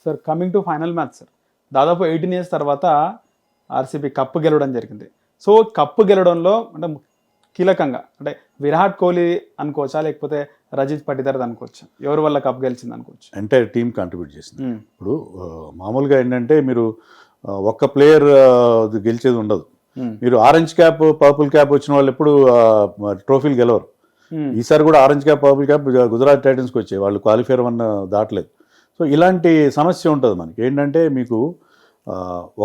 Sir coming to final match sir, దాదాపు 18 years తర్వాత RCB cup గెలవడం జరిగింది. సో కప్పు గెలవడంలో అంటే కీలకంగా అంటే విరాట్ కోహ్లీ అనుకోవచ్చా, లేకపోతే రజిత్ పటిదార్ అనుకోవచ్చా? ఎవరి వల్ల కప్ గెలిచింది అనుకోవచ్చు? ఎంటైర్ టీమ్ కాంట్రిబ్యూట్ చేసింది. ఇప్పుడు మామూలుగా ఏంటంటే మీరు ఒక్క ప్లేయర్ గెలిచేది ఉండదు. మీరు ఆరెంజ్ క్యాప్ పర్పుల్ క్యాప్ వచ్చిన వాళ్ళు ఎప్పుడు ట్రోఫీలు గెలవరు. ఈసారి కూడా orange cap purple cap Gujarat టైటన్స్కి వచ్చాయి, వాళ్ళు క్వాలిఫైర్ 1 దాటలేదు. సో ఇలాంటి సమస్య ఉంటుంది మనకి. ఏంటంటే మీకు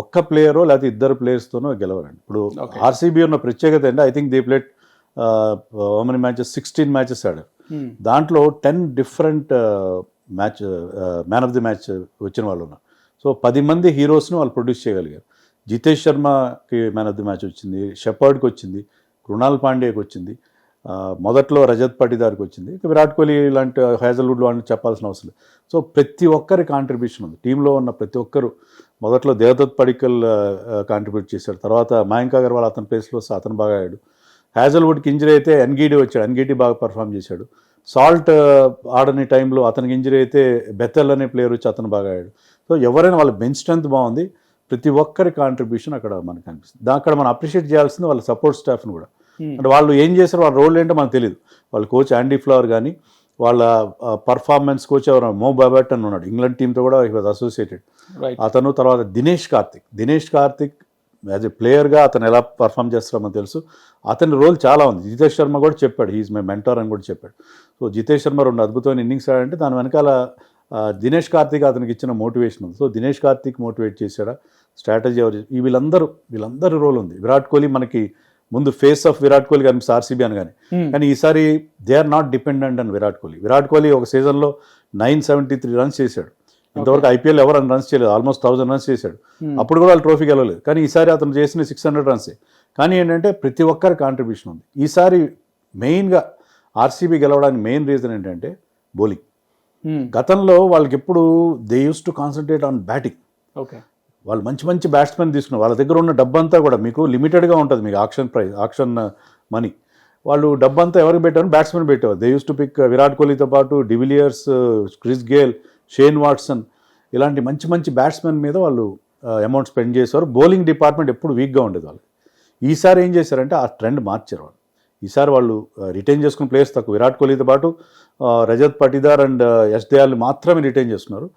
ఒక్క ప్లేయరో లేకపోతే ఇద్దరు ప్లేయర్స్తోనో గెలవరండి. ఇప్పుడు ఆర్సీబీ ఉన్న ప్రత్యేకత ఏంటంటే I think they played many matches 16 matches ఆడారు. దాంట్లో 10 different man of the match వచ్చిన వాళ్ళు ఉన్నారు. సో 10 మంది హీరోస్ని వాళ్ళు ప్రొడ్యూస్ చేయగలిగారు. జితేష్ శర్మకి మ్యాన్ ఆఫ్ ది మ్యాచ్ వచ్చింది, షెపర్డ్కి వచ్చింది, కృణాల్ పాండ్యాకి వచ్చింది, మొదట్లో రజత్ పటిదార్కి వచ్చింది. విరాట్ కోహ్లీ లాంటి హేజల్వుడ్ లాంటి చెప్పాల్సిన అవసరం లేదు. సో ప్రతి ఒక్కరి కాంట్రిబ్యూషన్ ఉంది. టీంలో ఉన్న ప్రతి ఒక్కరు మొదట్లో దేవదత్ పడిక్కల్ కాంట్రిబ్యూట్ చేశాడు, తర్వాత మయాంక్ అగర్వాల్ అతని ప్లేస్లో వస్తే అతను బాగా ఆడాడు. హ్యాజల్వుడ్కి ఇంజరీ అయితే ఎన్గీడీ వచ్చాడు, ఎన్గీడీ బాగా పర్ఫామ్ చేశాడు. సాల్ట్ ఆడని టైంలో అతనికి ఇంజరీ అయితే బెతెల్ అనే ప్లేయర్ వచ్చి అతను బాగా ఆడాడు. సో ఎవరైనా వాళ్ళ బెంచ్ స్ట్రెంత్ బాగుంది. ప్రతి ఒక్కరి కాంట్రిబ్యూషన్ అక్కడ మనకు అనిపిస్తుంది. అక్కడ మనం అప్రిషియేట్ చేయాల్సింది వాళ్ళ సపోర్ట్ స్టాఫ్ని కూడా. అంటే వాళ్ళు ఏం చేశారు, వాళ్ళ రోల్ ఏంటో మనకు తెలియదు. వాళ్ళ కోచ్ యాండీ ఫ్లవర్ కానీ, వాళ్ళ పర్ఫార్మెన్స్ కోచ్ ఎవరు మో బాబెట్ అని ఉన్నాడు, ఇంగ్లాండ్ టీంతో కూడా హీ వాజ్ అసోసియేటెడ్. అతను తర్వాత దినేష్ కార్తిక్ యాజ్ ఎ ప్లేయర్గా అతను ఎలా పర్ఫామ్ చేస్తారో మనకు తెలుసు. అతని రోల్ చాలా ఉంది. జితేష్ శర్మ కూడా చెప్పాడు హీఈస్ మై మెంటర్ అని కూడా చెప్పాడు. సో జితేష్ శర్మ 2 అద్భుతమైన ఇన్నింగ్స్ ఆడంటే దాని వెనకాల దినేష్ కార్తిక్ అతనికి ఇచ్చిన మోటివేషన్ ఉంది. సో దినేష్ కార్తిక్ మోటివేట్ చేశాడా, స్ట్రాటజీ ఎవరు, వీళ్ళందరూ రోల్ ఉంది. విరాట్ కోహ్లీ మనకి ముందు ఫేస్ ఆఫ్ విరాట్ కోహ్లీ కనిపిస్తుంది ఆర్సీబీ అనగానే, కానీ ఈసారి they are not dependent on Virat Kohli. Virat Kohli ఒక సీజన్లో 973 రన్స్ చేశాడు. ఇంతవరకు ఐపీఎల్ ఎవరు రన్స్ చేయలేదు, ఆల్మోస్ట్ 1000 రన్స్ చేశాడు. అప్పుడు కూడా వాళ్ళు ట్రోఫీ గెలవలేదు. కానీ ఈసారి అతను చేసిన 600 రన్సే. కానీ ఏంటంటే ప్రతి ఒక్కరి కాంట్రిబ్యూషన్ ఉంది. ఈసారి మెయిన్గా ఆర్సీబీ గెలవడానికి మెయిన్ రీజన్ ఏంటంటే బౌలింగ్. గతంలో వాళ్ళకి ఎప్పుడు they use to concentrate on batting. వాళ్ళు మంచి బ్యాట్స్మెన్ తీసుకున్నారు. వాళ్ళ దగ్గర ఉన్న డబ్బంతా కూడా మీకు లిమిటెడ్గా ఉంటుంది, మీకు ఆక్షన్ మనీ. వాళ్ళు డబ్బంతా ఎవరికి పెట్టారు, బ్యాట్స్మెన్ పెట్టేవారు. They use to pick Virat కోహ్లీతో పాటు de Villiers, Chris Gayle, Shane Watson ఇలాంటి మంచి బ్యాట్స్మెన్ మీద వాళ్ళు అమౌంట్ స్పెండ్ చేశారు. బౌలింగ్ డిపార్ట్మెంట్ ఎప్పుడు వీక్గా ఉండేది వాళ్ళు. ఈసారి ఏం చేశారంటే ఆ ట్రెండ్ మార్చారు వాళ్ళు. ఈసారి వాళ్ళు రిటైన్ చేసుకున్న ప్లేయర్స్ తక్కువ. విరాట్ కోహ్లీతో పాటు రజత్ పటిదార్ అండ్ యష్ దయాల్ మాత్రమే రిటైన్ చేస్తున్నారు.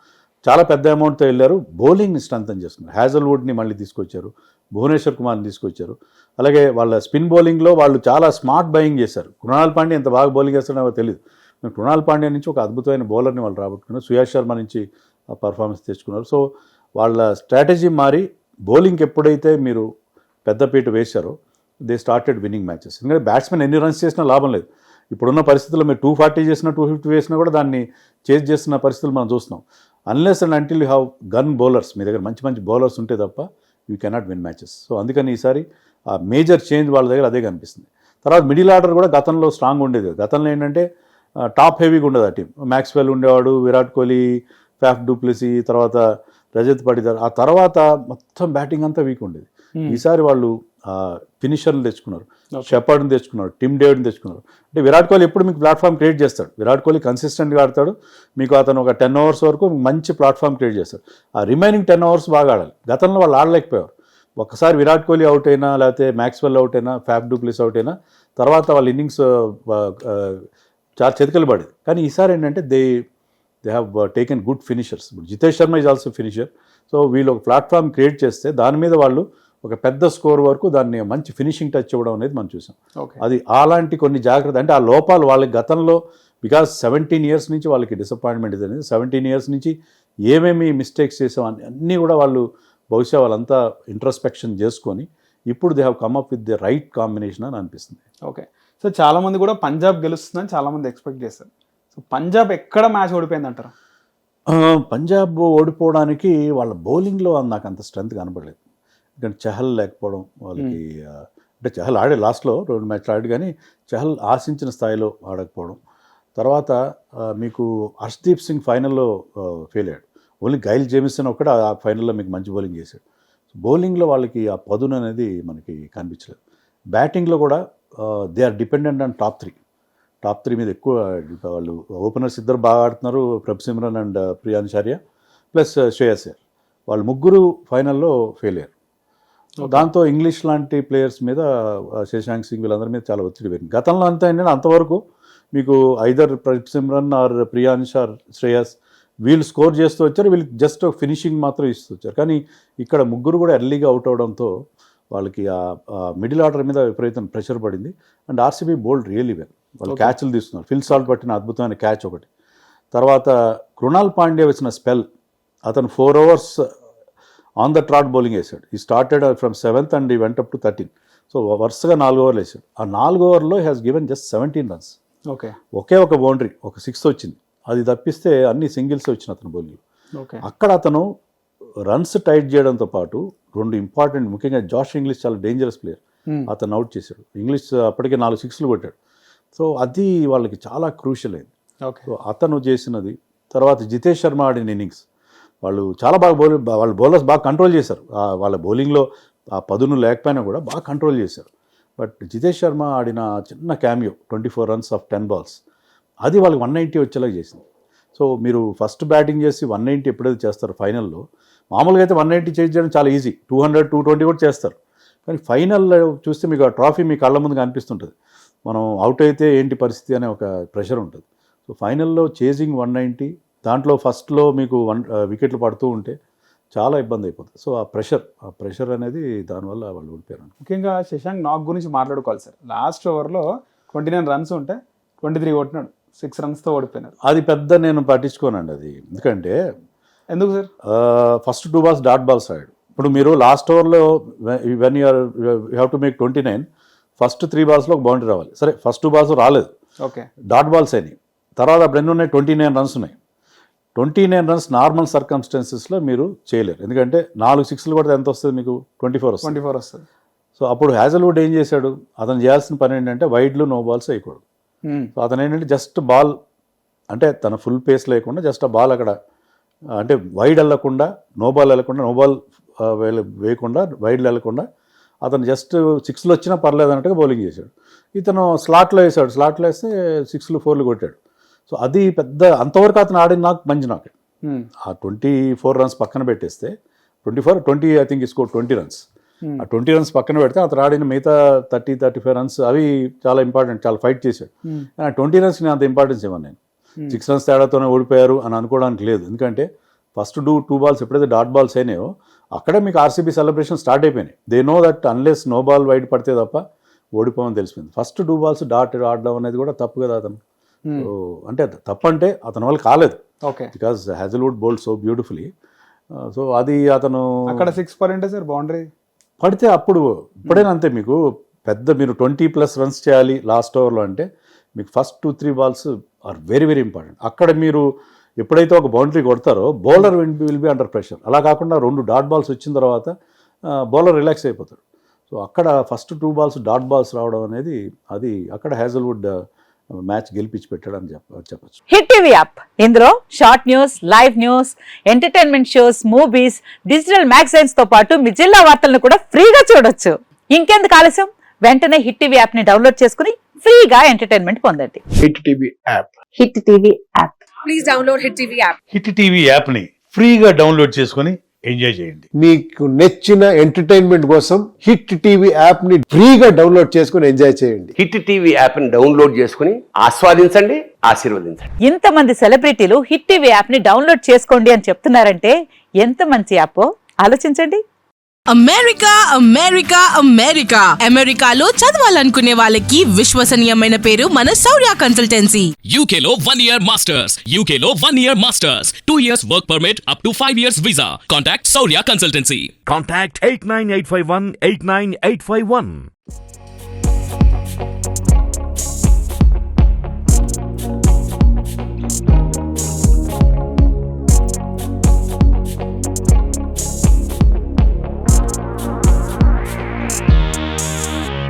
చాలా పెద్ద అమౌంట్తో వెళ్ళారు. బౌలింగ్ని స్ట్రెంథన్ చేస్తున్నారు. హ్యాజల్వుడ్ని మళ్ళీ తీసుకొచ్చారు, భువనేశ్వర్ కుమార్ని తీసుకొచ్చారు. అలాగే వాళ్ళ స్పిన్ బౌలింగ్లో వాళ్ళు చాలా స్మార్ట్ బయింగ్ చేశారు. కృణాల్ పాండ్యా ఎంత బాగా బౌలింగ్ చేస్తాడో తెలియదు. కృణాల్ పాండ్యా నుంచి ఒక అద్భుతమైన బౌలర్ని వాళ్ళు రాబట్టుకున్నారు. సుయాష్ శర్మ నుంచి పర్ఫార్మెన్స్ తెచ్చుకున్నారు. సో వాళ్ళ స్ట్రాటజీ మారి బౌలింగ్కి ఎప్పుడైతే మీరు పెద్దపీట వేశారో దే స్టార్టెడ్ విన్నింగ్ మ్యాచెస్. ఎందుకంటే బ్యాట్స్మెన్ ఎన్ని రన్స్ చేసినా లాభం లేదు. ఇప్పుడున్న పరిస్థితుల్లో మీరు 240 చేసినా 250 వేసినా కూడా దాన్ని చేజ్ చేస్తున్న పరిస్థితులు మనం చూస్తున్నాం. Unless and until you have gun bowlers, మీ దగ్గర మంచి బౌలర్స్ ఉంటే తప్ప you cannot win matches. So అందుకని ఈసారి ఆ మేజర్ చేంజ్ వాళ్ళ దగ్గర అదే కనిపిస్తుంది. తర్వాత మిడిల్ ఆర్డర్ కూడా గతంలో స్ట్రాంగ్ ఉండేది. గతంలో ఏంటంటే టాప్ హెవీగా ఉండేది ఆ టీం. మ్యాక్స్వెల్ ఉండేవాడు, విరాట్ కోహ్లీ, ఫ్యాఫ్ డూప్లెసీ, తర్వాత రజత్ పటిదార్. ఆ తర్వాత మొత్తం బ్యాటింగ్ అంతా వీక్ ఉండేది. ఈసారి వాళ్ళు ఫినిషర్లు తెచ్చుకున్నారు, షెపర్డ్ని తెచ్చుకున్నారు, టిమ్ డేవిడ్ని తెచ్చుకున్నారు. అంటే విరాట్ కోహ్లీ ఎప్పుడు మీకు ప్లాట్ఫామ్ క్రియేట్ చేస్తాడు. విరాట్ కోహ్లీ కన్సిస్టెంట్గా ఆడతాడు. మీకు అతను ఒక 10 ఓవర్స్ వరకు మంచి ప్లాట్ఫామ్ క్రియేట్ చేస్తాడు. ఆ రిమైనింగ్ 10 ఓవర్స్ బాగా ఆడాలి. గతంలో వాళ్ళు ఆడలేకపోయారు. ఒక్కసారి విరాట్ కోహ్లీ అవుట్ అయినా, లేకపోతే మ్యాక్స్వెల్ అవుట్ అయినా, ఫ్యాఫ్ డూప్లెసీ అవుట్ అయినా తర్వాత వాళ్ళ ఇన్నింగ్స్ చాలా చేతికలు పడేది. కానీ ఈసారి ఏంటంటే they have taken good finishers. ఇప్పుడు Jitesh Sharma is also finisher. So వీళ్ళు ఒక ప్లాట్ఫామ్ క్రియేట్ చేస్తే దాని మీద వాళ్ళు ఒక పెద్ద స్కోర్ వరకు దాన్ని మంచి ఫినిషింగ్ టచ్ ఇవ్వడం అనేది మనం చూసాం. అది అలాంటి కొన్ని జాగ్రత్త, అంటే ఆ లోపాలు వాళ్ళకి గతంలో, బికాజ్ 17 ఇయర్స్ నుంచి వాళ్ళకి డిసప్పాయింట్మెంట్ ఇది అనేది. 17 ఇయర్స్ నుంచి ఏమేమి మిస్టేక్స్ చేసాం అన్నీ కూడా వాళ్ళు బహుశా వాళ్ళంతా ఇంట్రోస్పెక్షన్ చేసుకొని ఇప్పుడు they have come up with the right combination అని అనిపిస్తుంది. ఓకే, సో చాలామంది కూడా పంజాబ్ గెలుస్తుందని చాలామంది ఎక్స్పెక్ట్ చేస్తారు. సో పంజాబ్ ఎక్కడ మ్యాచ్ ఓడిపోయింది అంటారు? పంజాబ్ ఓడిపోవడానికి వాళ్ళ బౌలింగ్లో నాకు అంత స్ట్రెంత్ కనబడలేదు. ఎందుకంటే చహల్ లేకపోవడం వాళ్ళకి, అంటే చహల్ ఆడే లాస్ట్లో 2 మ్యాచ్లు ఆడి, కానీ చహల్ ఆశించిన స్థాయిలో ఆడకపోవడం. తర్వాత మీకు హర్ష్దీప్ సింగ్ ఫైనల్లో ఫెయిల్ అయ్యాడు. ఓన్లీ గైల్ జేమిసన్ ఒక్కడే ఆ ఫైనల్లో మీకు మంచి బౌలింగ్ చేశాడు. బౌలింగ్లో వాళ్ళకి ఆ పదును అనేది మనకి కనిపించలేదు. బ్యాటింగ్లో కూడా they are dependent on top three మీద ఎక్కువ. వాళ్ళు ఓపెనర్స్ ఇద్దరు బాగా ఆడుతున్నారు, ప్రభ్ సిమ్రన్ అండ్ ప్రియాన్ష్ ఆర్య. ప్లస్ శ్రేయస్ అయ్యర్, వాళ్ళు ముగ్గురు ఫైనల్లో ఫెయిల్ అయ్యారు. దాంతో ఇంగ్లీష్ లాంటి ప్లేయర్స్ మీద శశాంక్ సింగ్ వీళ్ళందరి మీద చాలా ఒత్తిడి పెరిగింది. గతంలో అంతా ఏంటంటే అంతవరకు మీకు either Pradeep Simran or Priyansh or Shreyas వీళ్ళు స్కోర్ చేస్తూ వచ్చారు, వీళ్ళకి జస్ట్ ఫినిషింగ్ మాత్రం ఇస్తూ వచ్చారు. కానీ ఇక్కడ ముగ్గురు కూడా ఎర్లీగా అవుట్ అవడంతో వాళ్ళకి ఆ మిడిల్ ఆర్డర్ మీద విపరీతం ప్రెషర్ పడింది. And RCB bowled really well, వాళ్ళు క్యాచ్లు తీసుకున్నారు. ఫిల్ సాల్ట్ పట్టిన అద్భుతమైన క్యాచ్ ఒకటి. తర్వాత కృణాల్ పాండ్యా వచ్చిన స్పెల్, అతను 4 overs on the trot bowling వేసాడు. He started from 7th and he went up to 13. So వరుసగా 4 overs వేసాడు. ఆ 4 overs has given just 17 runs. Okay, ఒకే ఒక బౌండరీ, ఒక 6 వచ్చింది. అది తప్పిస్తే అన్ని సింగిల్స్ వచ్చిన అతను బౌలింగ్. అక్కడ అతను రన్స్ టైట్ చేయడంతో పాటు 2 ఇంపార్టెంట్, ముఖ్యంగా జాష్ ఇంగ్లీష్ చాలా డేంజరస్ ప్లేయర్, అతను అవుట్ చేశాడు. ఇంగ్లీష్ అప్పటికే 4 sixes కొట్టాడు. సో అది వాళ్ళకి చాలా క్రూషియల్ అయింది. సో అతను చేసినది. తర్వాత జితేష్ శర్మ ఆడిన ఇన్నింగ్స్, వాళ్ళు చాలా బాగా వాళ్ళ బౌలర్స్ బాగా కంట్రోల్ చేశారు. వాళ్ళ బౌలింగ్లో ఆ పదును లేకపోయినా కూడా బాగా కంట్రోల్ చేశారు. బట్ జితేష్ శర్మ ఆడిన చిన్న క్యామియో 24 runs ఆఫ్ 10 balls, అది వాళ్ళకి 190 వచ్చేలాగా చేసింది. సో మీరు ఫస్ట్ బ్యాటింగ్ చేసి 190 ఎప్పుడైతే చేస్తారు ఫైనల్లో, మామూలుగా అయితే 190 చేయడం చాలా ఈజీ, 200, 220 కూడా చేస్తారు. కానీ ఫైనల్లో చూస్తే మీకు ఆ ట్రాఫీ మీ కళ్ళ ముందు కనిపిస్తుంటుంది. మనం అవుట్ అయితే ఏంటి పరిస్థితి అనే ఒక ప్రెషర్ ఉంటుంది. సో ఫైనల్లో చేజింగ్ 190, దాంట్లో ఫస్ట్లో మీకు వికెట్లు పడుతూ ఉంటే చాలా ఇబ్బంది అయిపోతుంది. సో ఆ ప్రెషర్ అనేది దానివల్ల వాళ్ళు ఓడిపోయారు. ముఖ్యంగా శశాంక్ నాగ్ గురించి మాట్లాడుకోవాలి సార్. లాస్ట్ ఓవర్లో 29 runs ఉంటే 23 కొట్టినాడు, 6 runsతో ఓడిపోయినారు. అది పెద్ద నేను పట్టించుకోనండి అది. ఎందుకంటే ఎందుకు sir? First 2 balls dot balls ఆడాడు. ఇప్పుడు మీరు లాస్ట్ ఓవర్లో when you have to make 29, first 3 balls ఒక బౌండరీ రావాలి. సరే, ఫస్ట్ 2 balls రాలేదు, ఓకే, డాట్ బాల్స్ అయినాయి. తర్వాత అప్పుడు ఎన్ని ఉన్నాయి? 29 runs ఉన్నాయి. 29 runs నార్మల్ సర్కమ్స్టాన్సెస్లో మీరు చేయలేరు. ఎందుకంటే 4 sixes కొడితే ఎంత వస్తుంది మీకు? 24 వస్తుంది. సో అప్పుడు హ్యాజల్వుడ్ ఏం చేశాడు? అతను చేయాల్సిన పని ఏంటంటే వైడ్లు నో బాల్స్ వేయకూడదు. సో అతను ఏంటంటే జస్ట్ బాల్, అంటే తన ఫుల్ పేస్ లేకుండా జస్ట్ ఆ బాల్ అక్కడ, అంటే వైడ్ వెళ్ళకుండా, నో బాల్ వెళ్ళకుండా, నో బాల్ వేయకుండా, వైడ్ వెళ్ళకుండా అతను జస్ట్ 6 వచ్చినా పర్లేదు అన్నట్టుగా బౌలింగ్ చేశాడు. ఇతను స్లాట్లో వేసాడు, స్లాట్లో వేస్తే 6, 4 కొట్టాడు. సో అది పెద్ద, అంతవరకు అతను ఆడిన నాకు మంచి నాకు. ఆ 24 runs పక్కన పెట్టేస్తే 20 ఐ థింక్ స్కోర్ 20 runs. ఆ 20 runs పక్కన పెడితే అతను ఆడిన మిగతా 30-35 runs అవి చాలా ఇంపార్టెంట్, చాలా ఫైట్ చేశాడు. ఆ 20 runs నేను అంత ఇంపార్టెన్స్ ఇవ్వను. నేను 6 runs తేడాతోనే ఓడిపోయారు అని అనుకోవడానికి లేదు. ఎందుకంటే ఫస్ట్ 2 balls ఎప్పుడైతే డాట్ బాల్స్ అయినాయో అక్కడే మీకు ఆర్సీబీ సెలబ్రేషన్ స్టార్ట్ అయిపోయినాయి. They know that unless no ball wide పడితే తప్ప ఓడిపోవని తెలిసిపోయింది. ఫస్ట్ 2 balls డాట్ ఆడడం అనేది కూడా తప్పు కదా అతను. అంటే తప్పంటే అతని వల్ల కాలేదు, because Hazlewood bowled so beautifully. So అది అతను అక్కడ 6 పడింటే సార్ బౌండరీ పడితే అప్పుడు ఇప్పుడైనా అంతే, మీకు పెద్ద మీరు 20+ runs చేయాలి లాస్ట్ ఓవర్లో అంటే మీకు first 2-3 balls are very very important. అక్కడ మీరు ఎప్పుడైతే ఒక బౌండరీ కొడతారో bowler will be under pressure. అలా కాకుండా 2 డాట్ బాల్స్ వచ్చిన తర్వాత బౌలర్ రిలాక్స్ అయిపోతాడు. సో అక్కడ ఫస్ట్ 2 balls డాట్ బాల్స్ రావడం అనేది అది అక్కడ హ్యాజల్వుడ్ మ్యాచ్ గెలిపించి పెట్టాడని చెప్పచ్చు. హిట్ టీవీ యాప్, ఇందులో short news, live news, entertainment shows, movies, digital magazines తో పాటు మీ జిల్లా వార్తలను కూడా ఫ్రీగా చూడొచ్చు. ఇంకెందుకు ఆలస్యం, వెంటనే హిట్ టీవీ యాప్ ని డౌన్లోడ్ చేసుకుని ఫ్రీగా ఎంటర్టైన్మెంట్ పొందండి. Hit TV app, hit TV app, please download hit TV app. Hit TV యాప్ని ఫ్రీగా డౌన్లోడ్ చేసుకొని ఎంజాయ్ చేయండి. మీకు నచ్చిన ఎంటర్టైన్మెంట్ కోసం హిట్ టీవీ యాప్ ని ఫ్రీగా డౌన్లోడ్ చేసుకుని ఎంజాయ్ చేయండి. హిట్ టీవీ యాప్ ని డౌన్లోడ్ చేసుకుని ఆస్వాదించండి, ఆశీర్వదించండి. ఇంతమంది సెలబ్రిటీలు హిట్ టీవీ యాప్ ని డౌన్లోడ్ చేసుకోండి అని చెప్తున్నారంటే ఎంత మంచి యాప్ ఆలోచించండి. అమెరికా అమెరికా అమెరికా అమెరికాలో చదవాలనుకునే వాళ్ళకి విశ్వసనీయమైన పేరు మన శౌర్య కన్సల్టెన్సీ. UK లో 1 year masters, UK లో 1 year masters, 2 years work permit up to 5 years visa. Contact Saurya Consultancy. Contact 89851 89851.